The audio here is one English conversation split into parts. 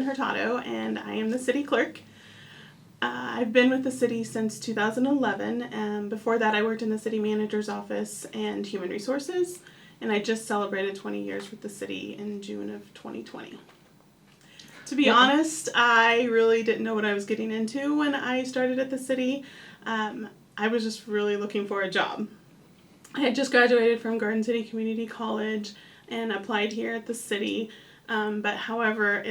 Hurtado, and I am the city clerk. I've been with the city since 2011, and before that I worked in the city manager's office and human resources, and I just celebrated 20 years with the city in June of 2020. To be honest, I really didn't know what I was getting into when I started at the city. I was just really looking for a job. I had just graduated from Garden City Community College and applied here at the city, but however,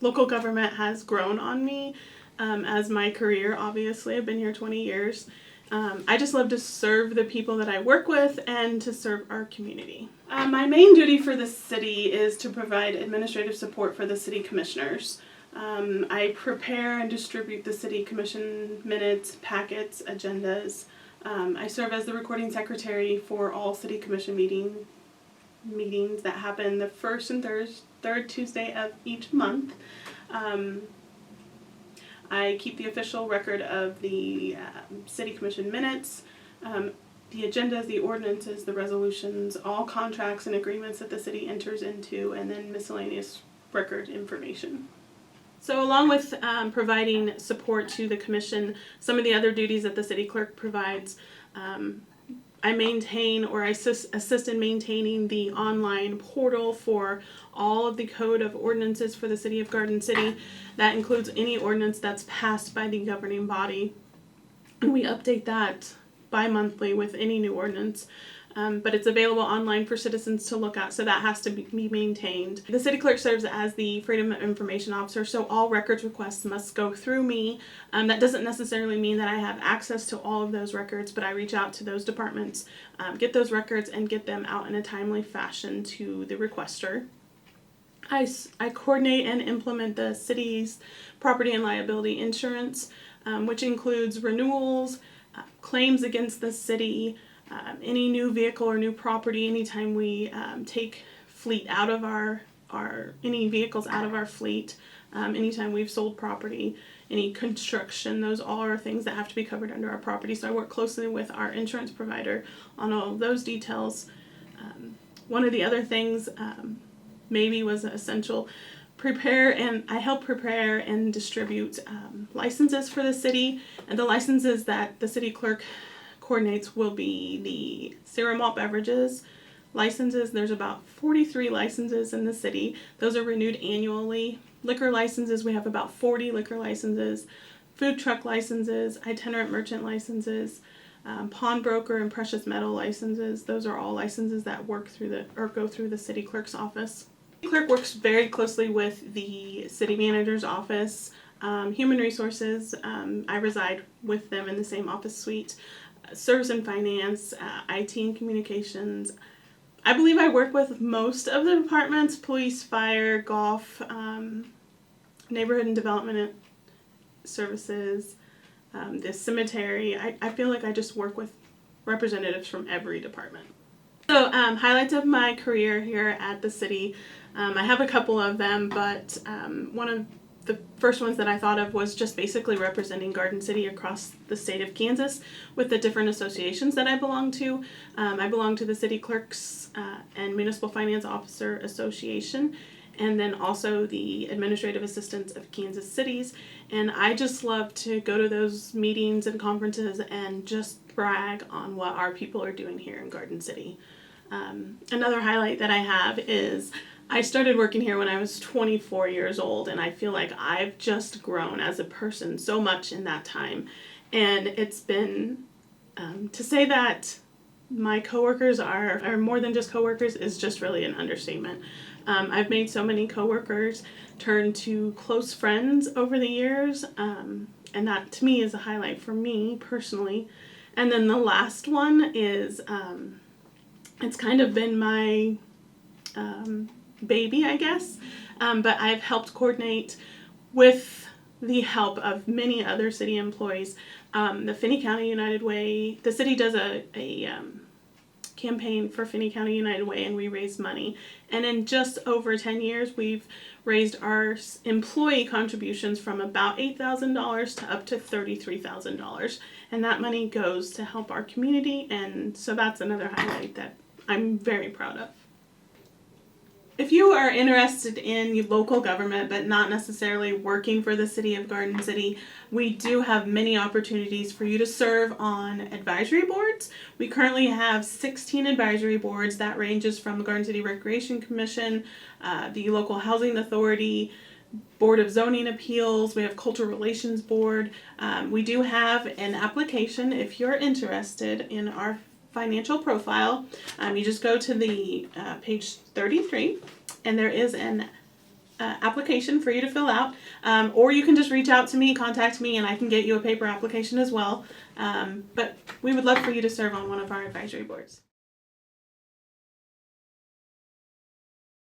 local government has grown on me as my career. Obviously, I've been here 20 years. I just love to serve the people that I work with and to serve our community. My main duty for the city is to provide administrative support for the city commissioners. I prepare and distribute the city commission minutes, packets, agendas. I serve as the recording secretary for all city commission meetings that happen the first and third Tuesday of each month. I keep the official record of the city commission minutes, the agendas, the ordinances, the resolutions, all contracts and agreements that the city enters into, and then miscellaneous record information. So along with providing support to the commission, some of the other duties that the city clerk provides, I maintain or I assist in maintaining the online portal for all of the code of ordinances for the city of Garden City. That includes any ordinance that's passed by the governing body. And we update that bi-monthly with any new ordinance. But it's available online for citizens to look at, so that has to be maintained. The city clerk serves as the Freedom of Information Officer, so all records requests must go through me. That doesn't necessarily mean that I have access to all of those records, but I reach out to those departments, get those records, and get them out in a timely fashion to the requester. I coordinate and implement the city's property and liability insurance, which includes renewals, claims against the city, any new vehicle or new property. Anytime we take fleet out of any vehicles out of our fleet, anytime we've sold property, any construction, those all are things that have to be covered under our property. So I work closely with our insurance provider on all of those details. One of the other things maybe was essential, I help prepare and distribute licenses for the city, and the licenses that the city clerk coordinates will be the Sarah malt beverages licenses. There's about 43 licenses in the city. Those are renewed annually. Liquor licenses, we have about 40 liquor licenses. Food truck licenses, itinerant merchant licenses, pawnbroker and precious metal licenses. Those are all licenses that go through the city clerk's office. The clerk works very closely with the city manager's office, human resources. I reside with them in the same office suite. Service and finance, IT and communications. I believe I work with most of the departments: police, fire, golf, neighborhood and development services, the cemetery. I feel like I just work with representatives from every department. So highlights of my career here at the city. I have a couple of them, but one of the first ones that I thought of was just basically representing Garden City across the state of Kansas with the different associations that I belong to. I belong to the City Clerks and Municipal Finance Officer Association, and then also the Administrative Assistants of Kansas Cities. And I just love to go to those meetings and conferences and just brag on what our people are doing here in Garden City. Another highlight that I have is I started working here when I was 24 years old, and I feel like I've just grown as a person so much in that time. And it's been, to say that my coworkers are more than just coworkers is just really an understatement. I've made so many coworkers turn to close friends over the years, and that to me is a highlight for me personally. And then the last one is, it's kind of been my baby, I guess, but I've helped coordinate with the help of many other city employees. The Finney County United Way, the city does a campaign for Finney County United Way, and we raise money. And in just over 10 years, we've raised our employee contributions from about $8,000 to up to $33,000. And that money goes to help our community, and so that's another highlight that I'm very proud of. If you are interested in local government but not necessarily working for the City of Garden City, we do have many opportunities for you to serve on advisory boards. We currently have 16 advisory boards. That ranges from the Garden City Recreation Commission, the Local Housing Authority, Board of Zoning Appeals. We have Cultural Relations Board. We do have an application if you're interested in our financial profile. You just go to the page 33 and there is an application for you to fill out, or you can just reach out to me, contact me, and I can get you a paper application as well. But we would love for you to serve on one of our advisory boards.